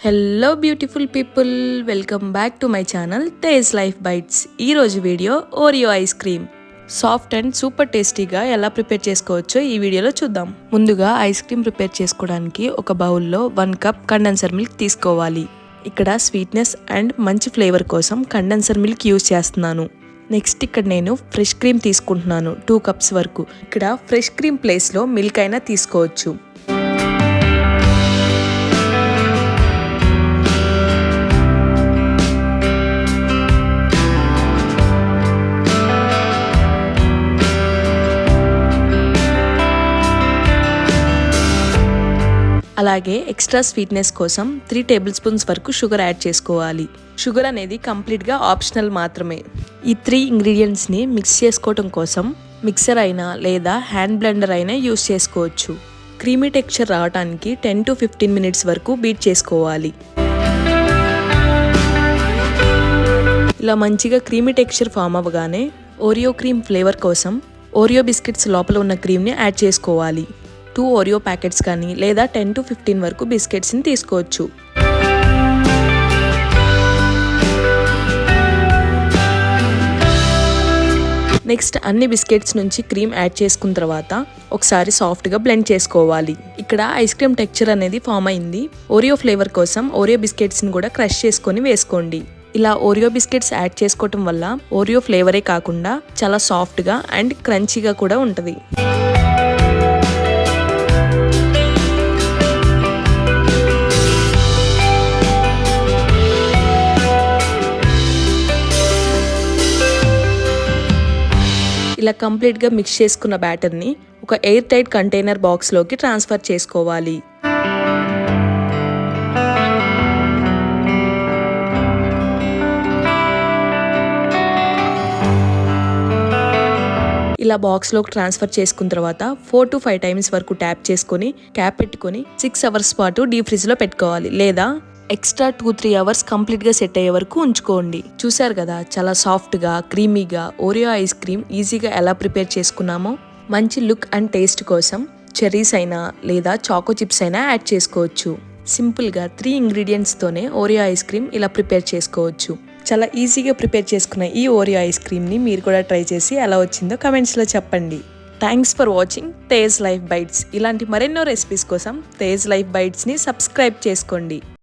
Hello beautiful people, welcome back to my channel Tej life bites. ఈరోజు video Oreo ice cream soft and super టేస్టీగా ఎలా prepare చేసుకోవచ్చో ఈ వీడియోలో చూద్దాం. ముందుగా ఐస్ క్రీమ్ ప్రిపేర్ చేసుకోవడానికి ఒక బౌల్లో 1 కప్ కండెన్సర్ మిల్క్ తీసుకోవాలి. ఇక్కడ స్వీట్నెస్ అండ్ మంచి ఫ్లేవర్ కోసం కండెన్సర్ మిల్క్ యూజ్ చేస్తున్నాను. నెక్స్ట్ ఇక్కడ నేను ఫ్రెష్ క్రీమ్ తీసుకుంటున్నాను 2 కప్స్ వరకు. ఇక్కడ ఫ్రెష్ క్రీమ్ ప్లేస్లో మిల్క్ అయినా తీసుకోవచ్చు. అలాగే ఎక్స్ట్రా స్వీట్నెస్ కోసం 3 టేబుల్ స్పూన్స్ వరకు షుగర్ యాడ్ చేసుకోవాలి. షుగర్ అనేది కంప్లీట్గా ఆప్షనల్ మాత్రమే. ఈ 3 ఇంగ్రీడియంట్స్ని మిక్స్ చేసుకోవటం కోసం మిక్సర్ అయినా లేదా హ్యాండ్ బ్లెండర్ అయినా యూస్ చేసుకోవచ్చు. క్రీమీ టెక్స్చర్ రావడానికి 10 to 15 మినిట్స్ వరకు బీట్ చేసుకోవాలి. ఇలా మంచిగా క్రీమీ టెక్స్చర్ ఫామ్ అవ్వగానే ఓరియో క్రీమ్ ఫ్లేవర్ కోసం ఓరియో బిస్కెట్స్ లోపల ఉన్న క్రీమ్ని యాడ్ చేసుకోవాలి. 2 ఓరియో ప్యాకెట్స్ కానీ లేదా 10 to 15 వరకు బిస్కెట్స్ని తీసుకోవచ్చు. నెక్స్ట్ అన్ని బిస్కెట్స్ నుంచి క్రీమ్ యాడ్ చేసుకున్న తర్వాత ఒకసారి సాఫ్ట్గా బ్లెండ్ చేసుకోవాలి. ఇక్కడ ఐస్ క్రీమ్ టెక్స్చర్ అనేది ఫామ్ అయింది. ఓరియో ఫ్లేవర్ కోసం ఓరియో బిస్కెట్స్ని కూడా క్రష్ చేసుకొని వేసుకోండి. ఇలా ఓరియో బిస్కెట్స్ యాడ్ చేసుకోవటం వల్ల ఓరియో ఫ్లేవరే కాకుండా చాలా సాఫ్ట్గా అండ్ క్రంచీగా కూడా ఉంటుంది. ఇలా కంప్లీట్గా మిక్స్ చేసుకున్న బ్యాటర్ని ఒక ఎయిర్ టైట్ కంటైనర్ బాక్స్లోకి ట్రాన్స్ఫర్ చేసుకోవాలి. ఇలా బాక్స్లోకి ట్రాన్స్ఫర్ చేసుకున్న తర్వాత 4 to 5 టైమ్స్ వరకు ట్యాప్ చేసుకొని క్యాప్ పెట్టుకొని 6 అవర్స్ పాటు డీప్ ఫ్రిడ్జ్లో పెట్టుకోవాలి. లేదా ఎక్స్ట్రా 2-3 అవర్స్ కంప్లీట్గా సెట్ అయ్యే వరకు ఉంచుకోండి. చూసారు కదా, చాలా సాఫ్ట్గా క్రీమీగా ఓరియో ఐస్ క్రీమ్ ఈజీగా ఎలా ప్రిపేర్ చేసుకున్నామో. మంచి లుక్ అండ్ టేస్ట్ కోసం చెర్రీస్ అయినా లేదా చాకో చిప్స్ అయినా యాడ్ చేసుకోవచ్చు. సింపుల్గా 3 ఇంగ్రీడియంట్స్తోనే ఓరియో ఐస్ క్రీమ్ ఇలా ప్రిపేర్ చేసుకోవచ్చు. చాలా ఈజీగా ప్రిపేర్ చేసుకున్న ఈ ఓరియో ఐస్ క్రీమ్ని మీరు కూడా ట్రై చేసి ఎలా వచ్చిందో కమెంట్స్లో చెప్పండి. Thanks for watching Tej life Bites. ఇలాంటి మరెన్నో రెసిపీస్ కోసం తేజ్ లైఫ్ బైట్స్ని సబ్స్క్రైబ్ చేసుకోండి.